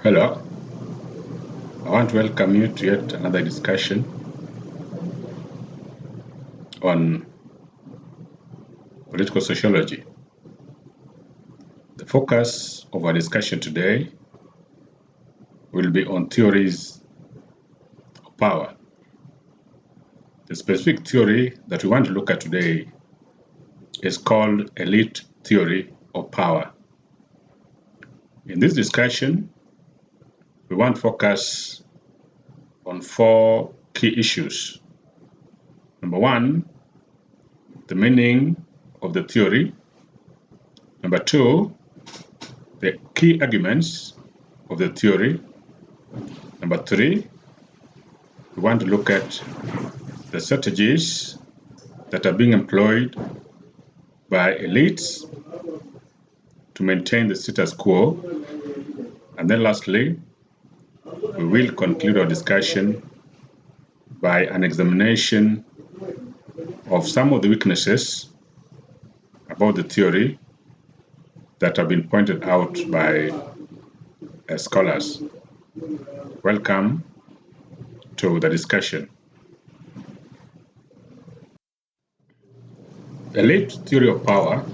Hello, I want to welcome you to yet another discussion on political sociology. The focus of our discussion today will be on theories of power. The specific theory that we want to look at today is called elite theory of power. In this discussion, we want to focus on four key issues. Number one, the meaning of the theory. Number two, the key arguments of the theory. Number three, we want to look at the strategies that are being employed by elites to maintain the status quo. And then lastly, we will conclude our discussion by an examination of some of the weaknesses about the theory that have been pointed out by scholars. Welcome to the discussion. Elite theory of power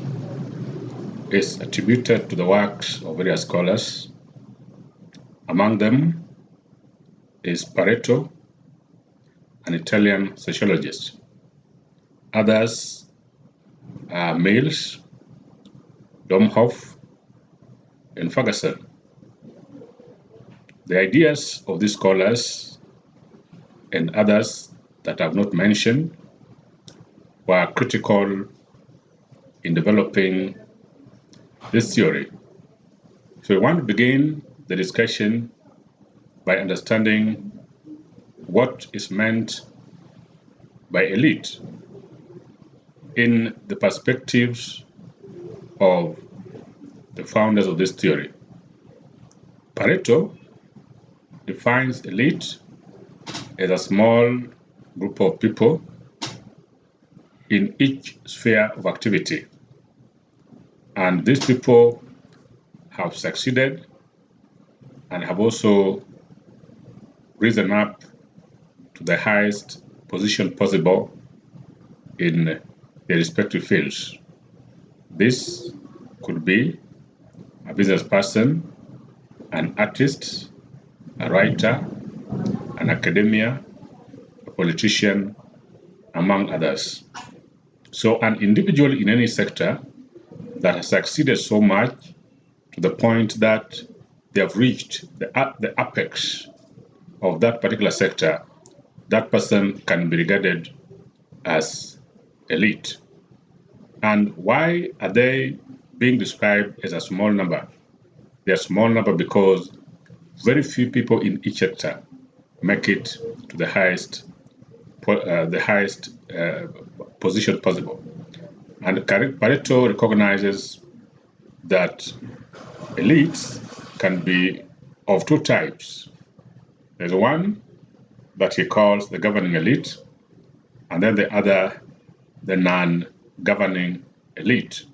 is attributed to the works of various scholars. Among them is Pareto, an Italian sociologist. Others are Mills, Domhoff, and Ferguson. The ideas of these scholars and others that I have not mentioned were critical in developing this theory. So we want to begin the discussion by understanding what is meant by elite in the perspectives of the founders of this theory. Pareto defines elite as a small group of people in each sphere of activity. And these people have succeeded and have also risen up to the highest position possible in their respective fields. This could be a business person, an artist, a writer, an academia, a politician, among others. So an individual in any sector that has succeeded so much to the point that they have reached the apex of that particular sector, that person can be regarded as elite. And why are they being described as a small number? They are small number because very few people in each sector make it to the highest position possible. And Pareto recognizes that elites can be of two types. There's one that he calls the governing elite, and then the other, the non-governing elite.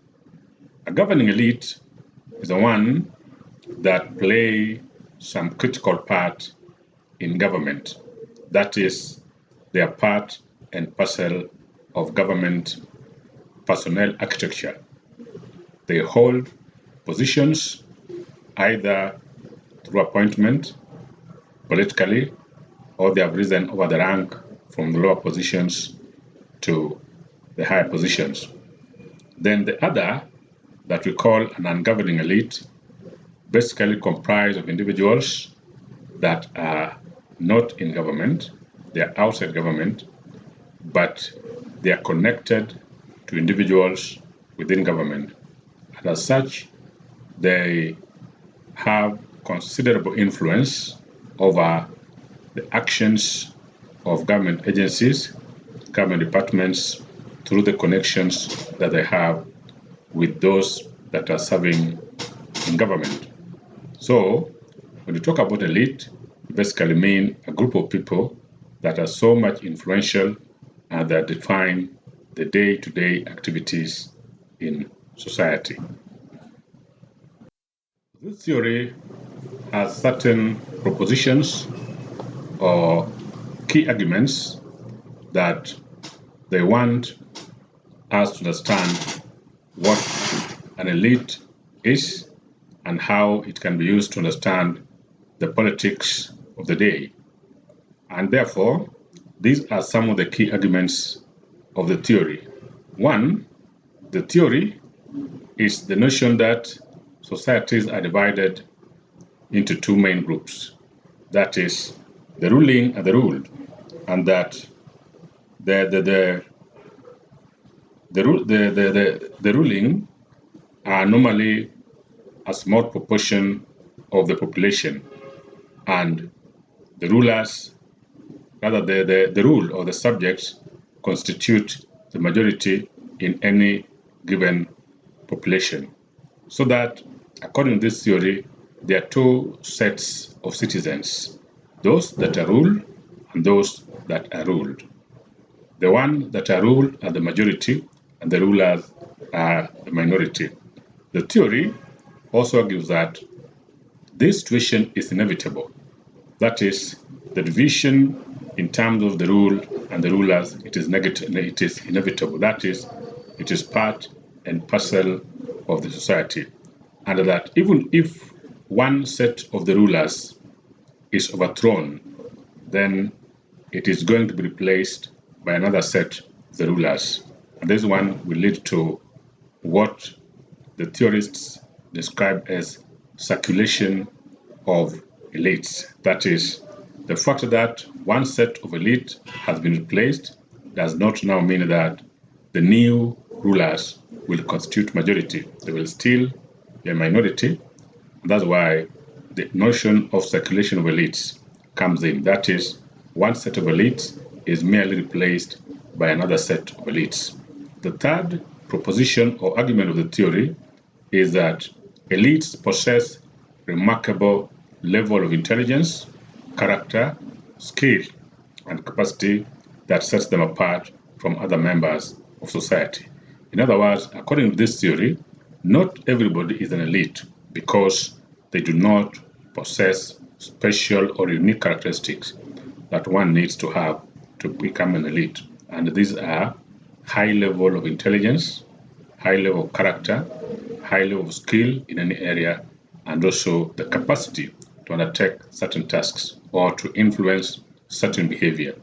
A governing elite is the one that play some critical part in government. That is, they are part and parcel of government personnel architecture. They hold positions either through appointment, politically, or they have risen over the rank from the lower positions to the higher positions. Then the other, that we call a non-governing elite, basically comprised of individuals that are not in government, they are outside government, but they are connected to individuals within government. And as such, they have considerable influence over the actions of government agencies, government departments, through the connections that they have with those that are serving in government. So, when you talk about elite, you basically mean a group of people that are so much influential and that define the day-to-day activities in society. This theory has certain propositions or key arguments that they want us to understand what an elite is and how it can be used to understand the politics of the day. And therefore, these are some of the key arguments of the theory. One, the theory is the notion that societies are divided into two main groups. That is, the ruling and the ruled, and that the ruling are normally a small proportion of the population, and the rulers, rather the rule or the subjects, constitute the majority in any given population. So that, according to this theory, there are two sets of citizens, those that are ruled and those that are ruled. The ones that are ruled are the majority and the rulers are the minority. The theory also argues that this situation is inevitable. That is, the division in terms of the rule and the rulers, it is inevitable. That is, it is part and parcel of the society. And that even if one set of the rulers is overthrown, then it is going to be replaced by another set of the rulers. And this one will lead to what the theorists describe as circulation of elites. That is, the fact that one set of elite has been replaced does not now mean that the new rulers will constitute majority. They will still be a minority. That's why the notion of circulation of elites comes in. That is, one set of elites is merely replaced by another set of elites. The third proposition or argument of the theory is that elites possess remarkable level of intelligence, character, skill, and capacity that sets them apart from other members of society. In other words, according to this theory, not everybody is an elite because they do not possess special or unique characteristics that one needs to have to become an elite. And these are high level of intelligence, high level of character, high level of skill in any area, and also the capacity to undertake certain tasks or to influence certain behavior.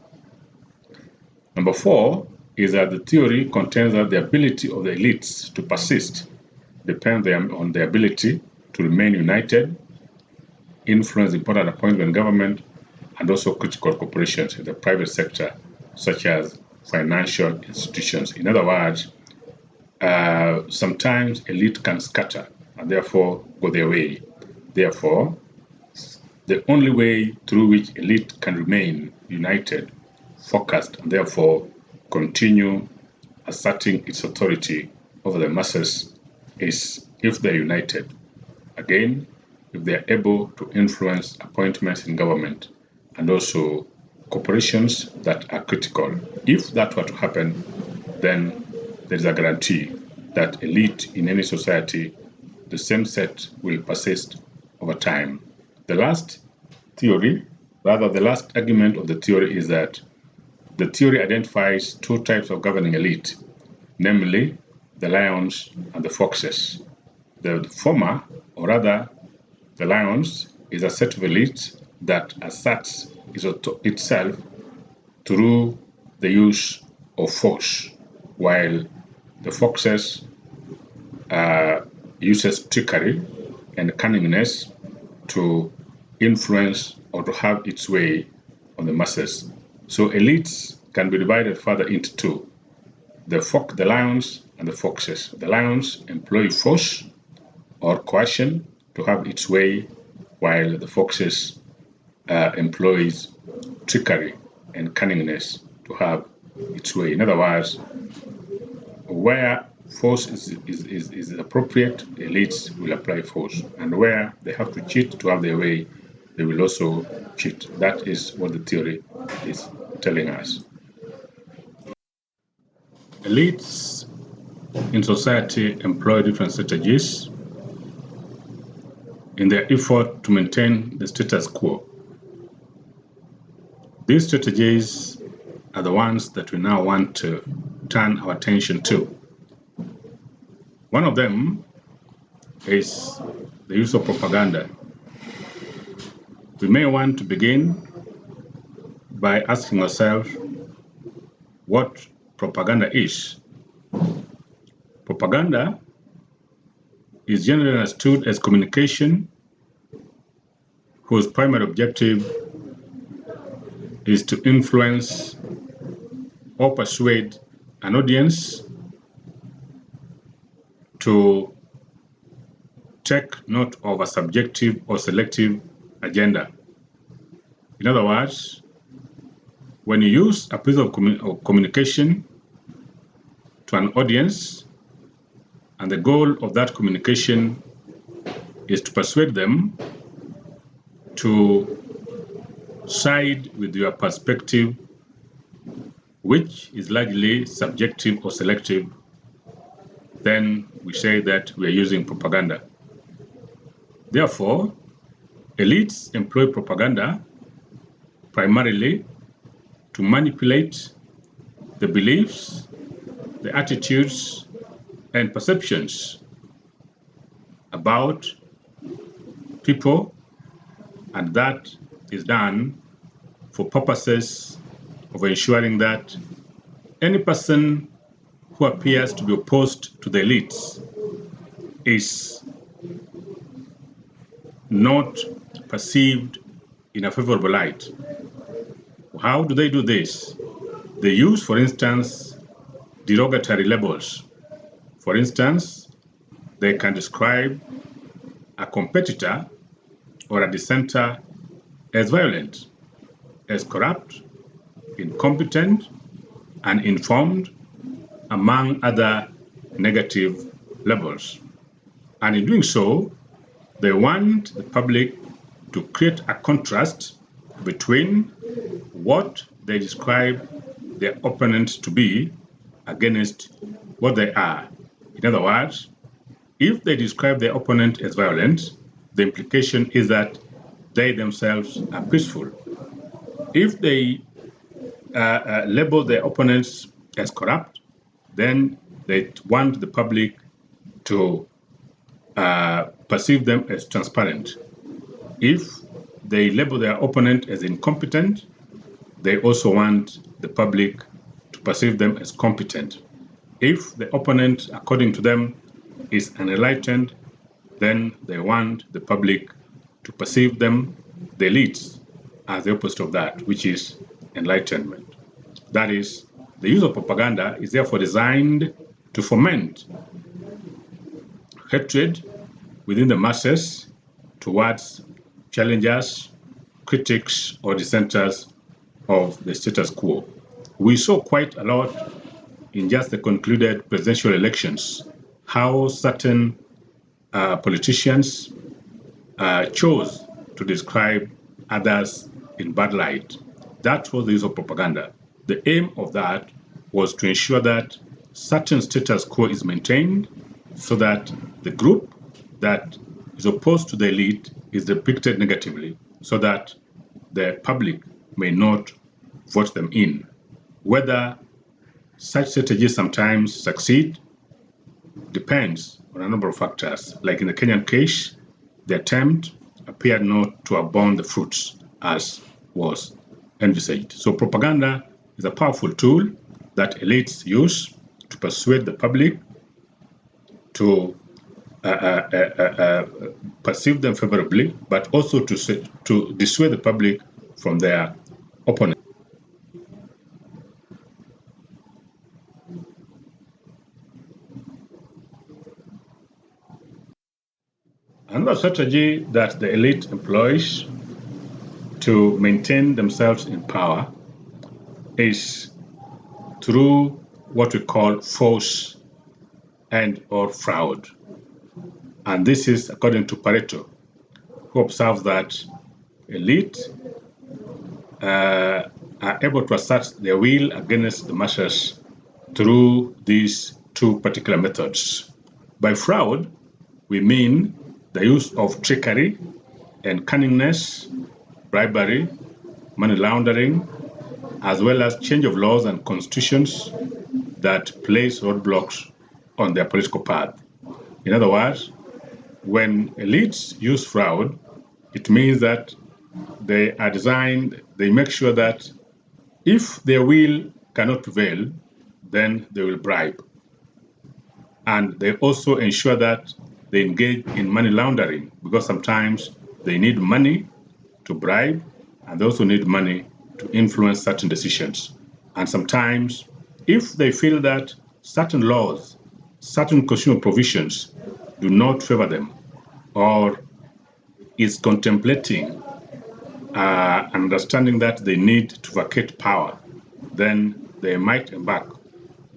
Number 4 is that the theory contains that the ability of the elites to persist depends on their ability to remain united, influence important appointments in government, and also critical corporations in the private sector, such as financial institutions. In other words, sometimes elite can scatter and therefore go their way. Therefore, the only way through which elite can remain united, focused, and therefore continue asserting its authority over the masses is if they're united. Again, if they're able to influence appointments in government and also corporations that are critical. If that were to happen, then there is a guarantee that elite in any society, the same set will persist over time. The last argument of the theory is that the theory identifies two types of governing elite, namely the lions and the foxes. The former, or rather the lions, is a set of elites that asserts itself through the use of force, while the foxes uses trickery and cunningness to influence or to have its way on the masses. So elites can be divided further into two, the lions and the foxes. The lions employ force or coercion to have its way, while the foxes employs trickery and cunningness to have its way. In other words, where force is appropriate, elites will apply force, and where they have to cheat to have their way, they will also cheat. That is what the theory is telling us. Elites in society employ different strategies in their effort to maintain the status quo. These strategies are the ones that we now want to turn our attention to. One of them is the use of propaganda. We may want to begin by asking ourselves what propaganda is. Propaganda is generally understood as communication whose primary objective is to influence or persuade an audience to take note of a subjective or selective agenda. In other words, when you use a piece of communication to an audience, and the goal of that communication is to persuade them to side with your perspective, which is largely subjective or selective, then we say that we are using propaganda. Therefore, elites employ propaganda primarily to manipulate the beliefs, the attitudes, and perceptions about people, and that is done for purposes of ensuring that any person who appears to be opposed to the elites is not perceived in a favorable light. How do they do this? They use, for instance, derogatory labels. For instance, they can describe a competitor or a dissenter as violent, as corrupt, incompetent, uninformed, among other negative labels. And in doing so, they want the public to create a contrast between what they describe their opponents to be against what they are. In other words, if they describe their opponent as violent, the implication is that they themselves are peaceful. If they label their opponents as corrupt, then they want the public to perceive them as transparent. If they label their opponent as incompetent, they also want the public to perceive them as competent. If the opponent, according to them, is unenlightened, then they want the public to perceive them, the elites, as the opposite of that, which is enlightenment. That is, the use of propaganda is therefore designed to foment hatred within the masses towards challengers, critics, or dissenters of the status quo. We saw quite a lot in just the concluded presidential elections how certain politicians chose to describe others in bad light. That was the use of propaganda. The aim of that was to ensure that certain status quo is maintained so that the group that is opposed to the elite is depicted negatively so that the public may not vote them in. Whether such strategies sometimes succeed depends on a number of factors. Like in the Kenyan case, the attempt appeared not to have borne the fruits as was envisaged. So propaganda is a powerful tool that elites use to persuade the public to perceive them favorably, but also to dissuade the public from their opponents. Another strategy that the elite employs to maintain themselves in power is through what we call force and or fraud. And this is according to Pareto, who observes that elite are able to assert their will against the masses through these two particular methods. By fraud, we mean the use of trickery and cunningness, bribery, money laundering, as well as change of laws and constitutions that place roadblocks on their political path. In other words, when elites use fraud, it means that they make sure that if their will cannot prevail, then they will bribe. And they also ensure that they engage in money laundering because sometimes they need money to bribe and they also need money to influence certain decisions. And sometimes, if they feel that certain laws, certain constitutional provisions do not favor them or is contemplating understanding that they need to vacate power, then they might embark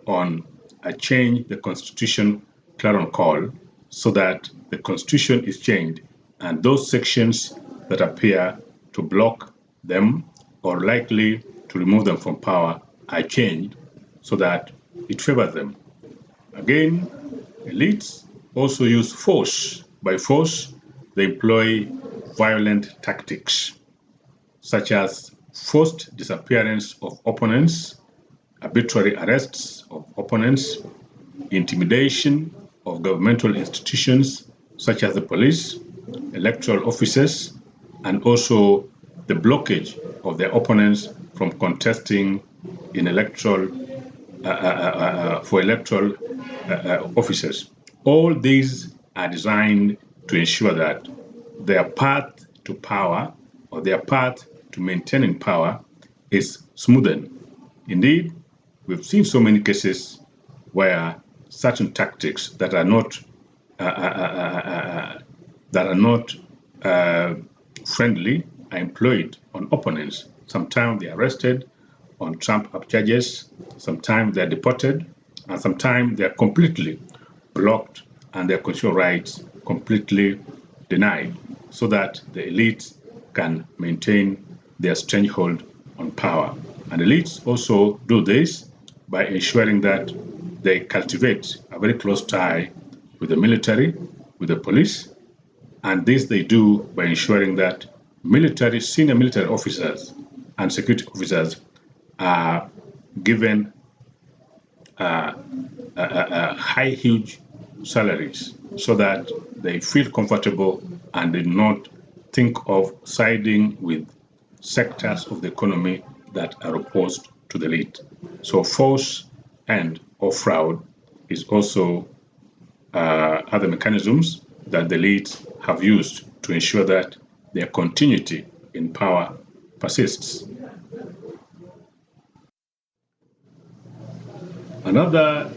on a change the constitution clarion call so that the constitution is changed and those sections that appear to block them or likely to remove them from power are changed so that it favors them. Again, elites also use force. By force, they employ violent tactics such as forced disappearance of opponents, arbitrary arrests of opponents, intimidation of governmental institutions such as the police, electoral offices, and also the blockage of their opponents from contesting in electoral offices. All these are designed to ensure that their path to power or their path to maintaining power is smoothened. Indeed, we've seen so many cases where certain tactics that are not friendly are employed on opponents. Sometimes they're arrested on Trump-up charges, sometimes they're deported, and sometimes they're completely blocked and their constitutional rights completely denied so that the elites can maintain their stranglehold on power. And elites also do this by ensuring that they cultivate a very close tie with the military, with the police, and this they do by ensuring that senior military officers and security officers are given high, huge salaries so that they feel comfortable and do not think of siding with sectors of the economy that are opposed to the elite. So force and or fraud is also other mechanisms that the elites have used to ensure that their continuity in power persists. Another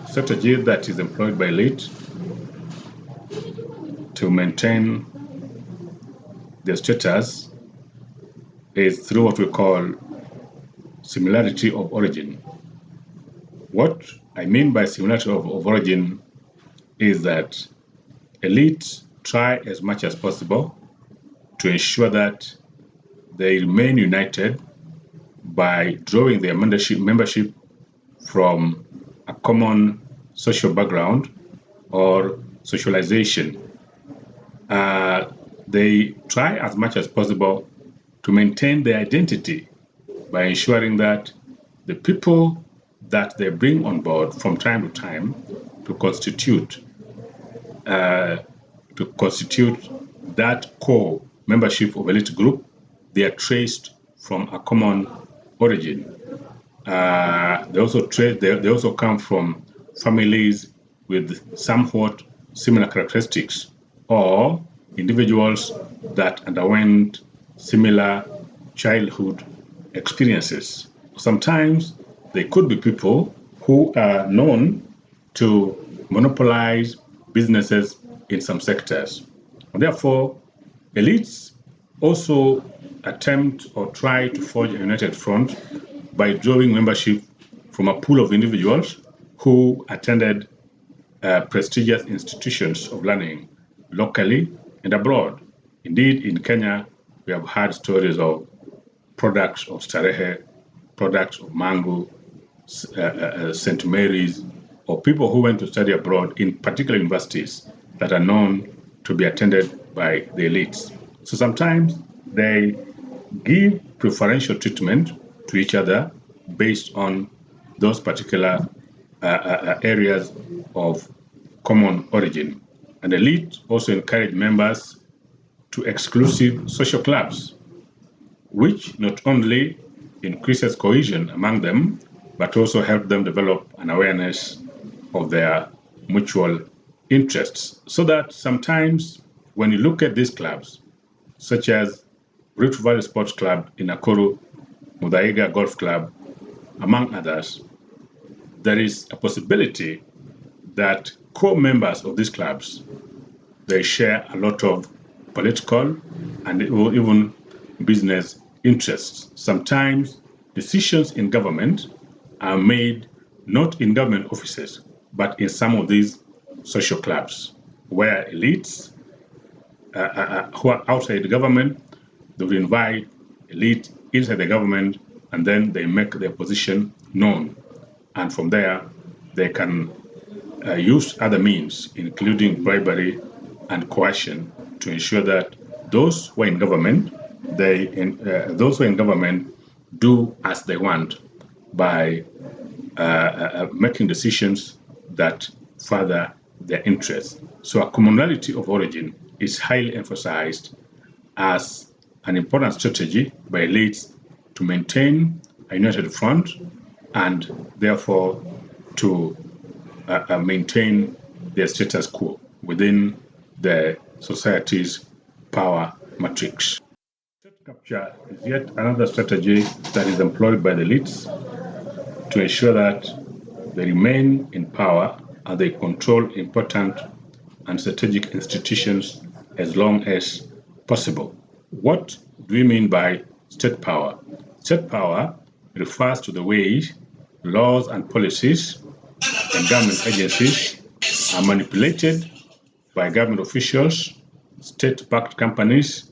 strategy that is employed by elite to maintain their status is through what we call similarity of origin. What I mean by similarity of origin is that elites try as much as possible to ensure that they remain united by drawing their membership from a common social background or socialization. They try as much as possible to maintain their identity by ensuring that the people that they bring on board from time to time to constitute that core membership of elite group, they are traced from a common origin. They also come from families with somewhat similar characteristics or individuals that underwent similar childhood experiences. Sometimes they could be people who are known to monopolize businesses in some sectors. And therefore, elites also attempt or try to forge a united front by drawing membership from a pool of individuals who attended prestigious institutions of learning locally and abroad. Indeed, in Kenya, we have heard stories of products of Starehe, products of Mangu, St. Mary's, or people who went to study abroad in particular universities that are known to be attended by the elites. So sometimes they give preferential treatment to each other based on those particular areas of common origin. And the elite also encourage members to exclusive social clubs, which not only increases cohesion among them, but also help them develop an awareness of their mutual interests. So that sometimes when you look at these clubs, such as Rift Valley Sports Club in Nakuru, Muthaiga Golf Club, among others, there is a possibility that core members of these clubs, they share a lot of political and even business interests. Sometimes decisions in government are made not in government offices, but in some of these social clubs, where elites who are outside the government, they will invite elite inside the government, and then they make their position known. And from there, they can use other means, including bribery and coercion, to ensure that those who are in government, do as they want by making decisions that further their interests. So a commonality of origin is highly emphasized as an important strategy by elites to maintain a united front and therefore to maintain their status quo within the society's power matrix. State capture is yet another strategy that is employed by the elites to ensure that they remain in power and they control important and strategic institutions as long as possible. What do we mean by state power? State power refers to the way laws and policies and government agencies are manipulated by government officials, state-backed companies,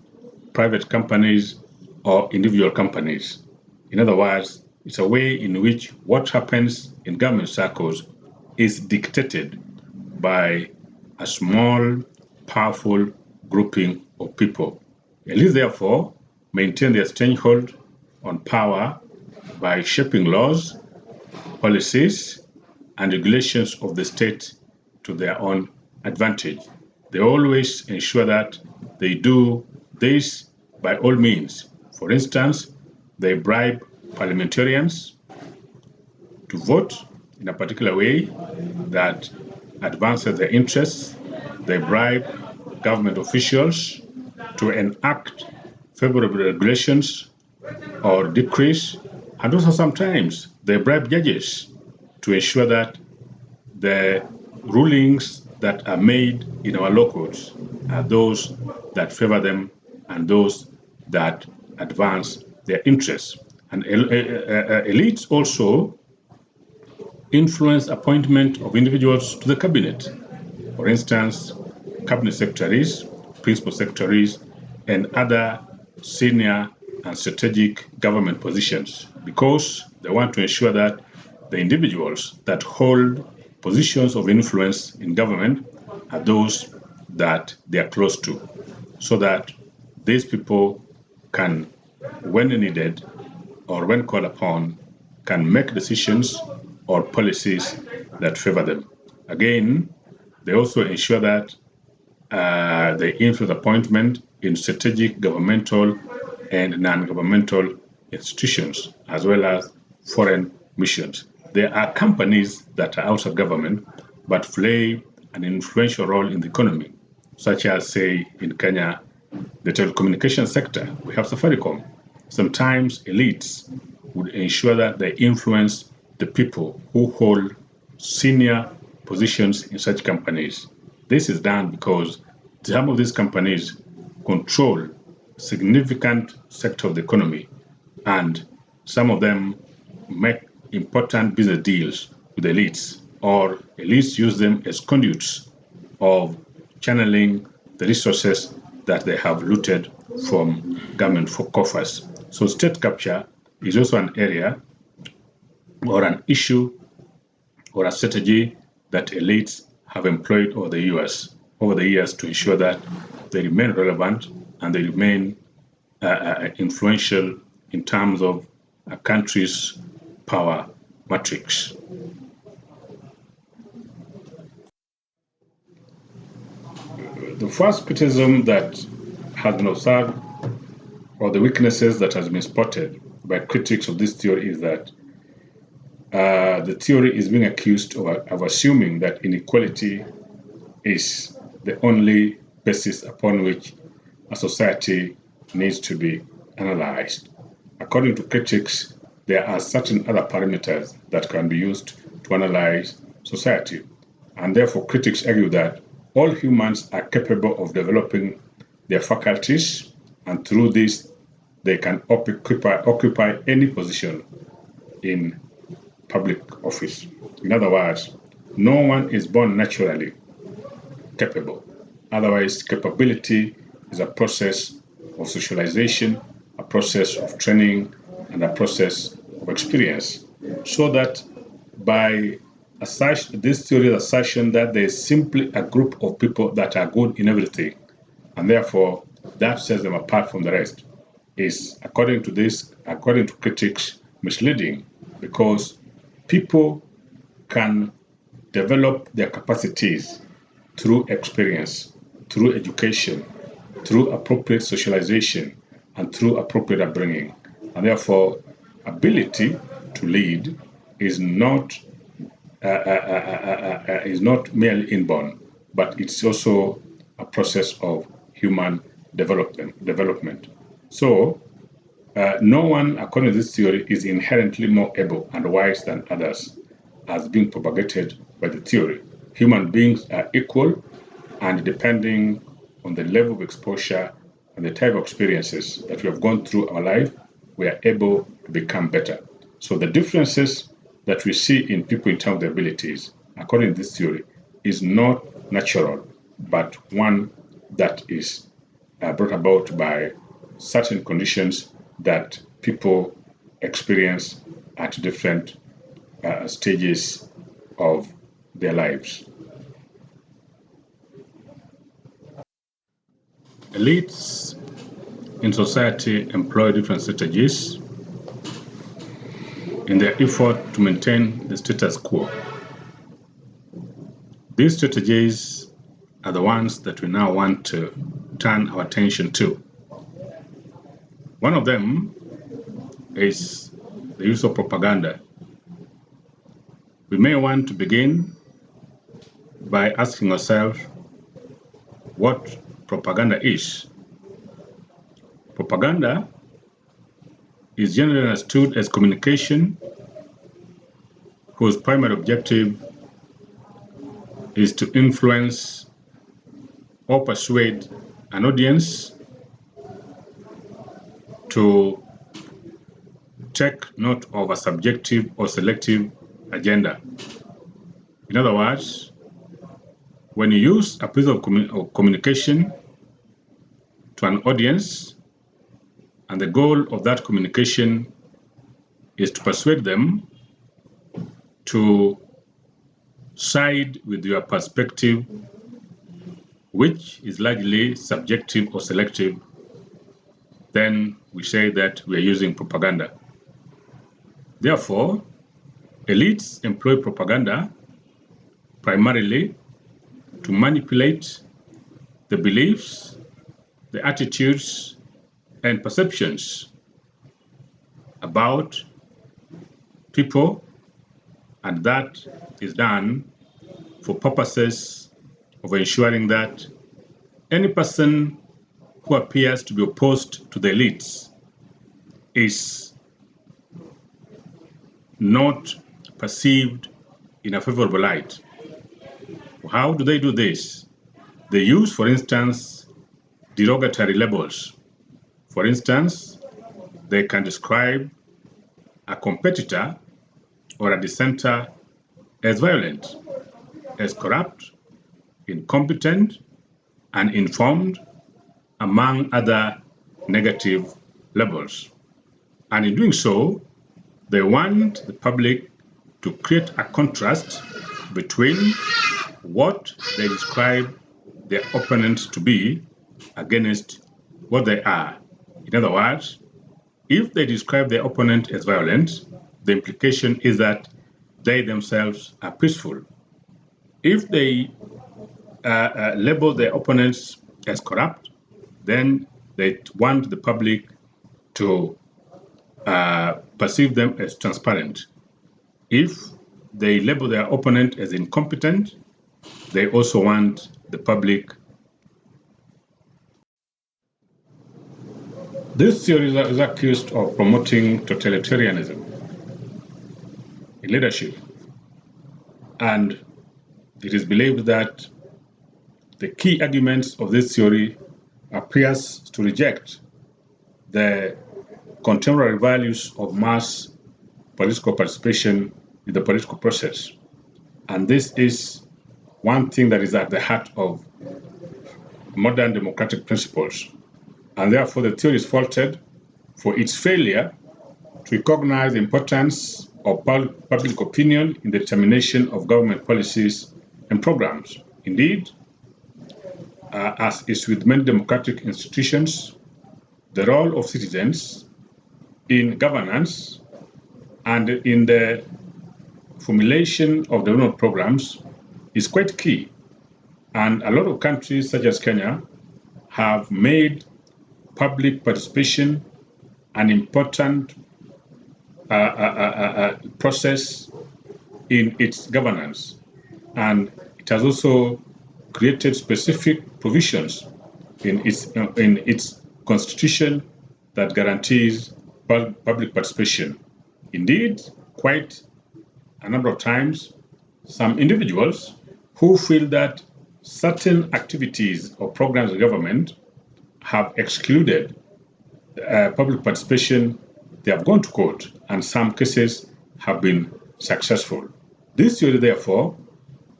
private companies, or individual companies. In other words, it's a way in which what happens in government circles is dictated by a small, powerful grouping of people. Elites, therefore, maintain their stranglehold on power by shaping laws, policies, and regulations of the state to their own advantage. They always ensure that they do this by all means. For instance, they bribe parliamentarians to vote in a particular way that advances their interests. They bribe government officials to enact favorable regulations or decrees, and also sometimes they bribe judges to ensure that the rulings that are made in our law courts are those that favor them and those that advance their interests. And elites also influence appointment of individuals to the cabinet. For instance, cabinet secretaries, principal secretaries, and other senior and strategic government positions, because they want to ensure that the individuals that hold positions of influence in government are those that they are close to, so that these people can, when needed or when called upon, can make decisions or policies that favor them. Again, they also ensure that they influence appointment in strategic governmental and non-governmental institutions, as well as foreign missions. There are companies that are outside government but play an influential role in the economy, such as, say, in Kenya, the telecommunication sector. We have Safaricom. Sometimes elites would ensure that they influence the people who hold senior positions in such companies. This is done because some of these companies control a significant sector of the economy, and some of them make important business deals with elites, or elites use them as conduits of channeling the resources that they have looted from government coffers. So state capture is also an area or an issue or a strategy that elites have employed over the years. over the years to ensure that they remain relevant and they remain influential in terms of a country's power matrix. The first criticism that has been observed, or the weaknesses that has been spotted by critics of this theory, is that the theory is being accused of assuming that inequality is the only basis upon which a society needs to be analyzed. According to critics, there are certain other parameters that can be used to analyze society. And therefore, critics argue that all humans are capable of developing their faculties, and through this, they can occupy any position in public office. In other words, no one is born naturally capable. Otherwise, capability is a process of socialization, a process of training, and a process of experience. So that by this theory assertion that there is simply a group of people that are good in everything, and therefore that sets them apart from the rest, is, according to critics, misleading, because people can develop their capacities through experience, through education, through appropriate socialization, and through appropriate upbringing. And therefore, ability to lead is not merely inborn, but it's also a process of human development. So, no one, according to this theory, is inherently more able and wise than others, as being propagated by the theory. Human beings are equal, and depending on the level of exposure and the type of experiences that we have gone through our life, we are able to become better. So the differences that we see in people in terms of their abilities, according to this theory, is not natural, but one that is brought about by certain conditions that people experience at different stages of their lives. Elites in society employ different strategies in their effort to maintain the status quo. These strategies are the ones that we now want to turn our attention to. One of them is the use of propaganda. We may want to begin by asking ourselves what propaganda is. Propaganda is generally understood as communication whose primary objective is to influence or persuade an audience to take note of a subjective or selective agenda. In other words, when you use a piece of communication to an audience, and the goal of that communication is to persuade them to side with your perspective, which is largely subjective or selective, then we say that we are using propaganda. Therefore, elites employ propaganda primarily to manipulate the beliefs, the attitudes, and perceptions about people, and that is done for purposes of ensuring that any person who appears to be opposed to the elites is not perceived in a favorable light. How do they do this? They use, for instance, derogatory labels. For instance, they can describe a competitor or a dissenter as violent, as corrupt, incompetent, uninformed, among other negative labels. And in doing so, they want the public to create a contrast between what they describe their opponents to be against what they are. In other words, if they describe their opponent as violent, the implication is that they themselves are peaceful. If they label their opponents as corrupt, then they want the public to perceive them as transparent. If they label their opponent as incompetent, they also want the public. This theory is accused of promoting totalitarianism in leadership, and it is believed that the key arguments of this theory appears to reject the contemporary values of mass political participation in the political process. And this is one thing that is at the heart of modern democratic principles. And therefore, the theory is faulted for its failure to recognize the importance of public opinion in the determination of government policies and programs. Indeed, as is with many democratic institutions, the role of citizens in governance and in the formulation of development programs is quite key. And a lot of countries, such as Kenya, have made public participation an important process in its governance. And it has also created specific provisions in its constitution that guarantees public participation. Indeed, quite a number of times, some individuals who feel that certain activities or programs of government have excluded public participation, they have gone to court, and some cases have been successful. This theory, therefore,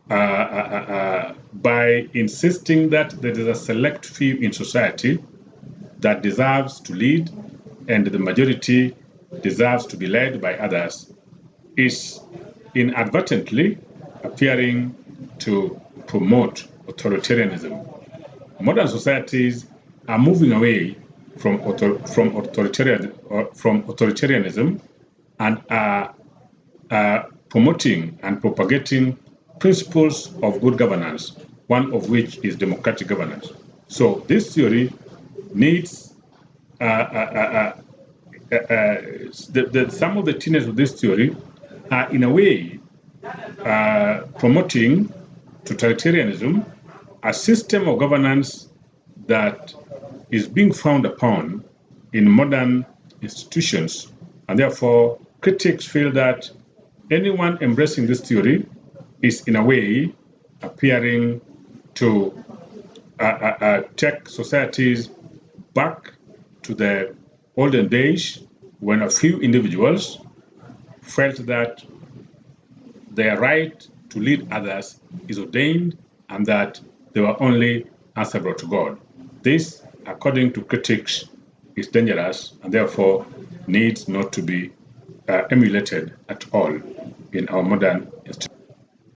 by insisting that there is a select few in society that deserves to lead and the majority deserves to be led by others, is inadvertently appearing to promote authoritarianism. Modern societies are moving away from authoritarianism and are promoting and propagating principles of good governance, one of which is democratic governance. So this theory needs some of the tenets of this theory are in a way promoting totalitarianism, a system of governance that is being frowned upon in modern institutions, and therefore critics feel that anyone embracing this theory is in a way appearing to take societies back to the olden days when a few individuals felt that their right to lead others is ordained and that they were only answerable to God. This, according to critics, is dangerous and therefore needs not to be emulated at all in our modern institutions.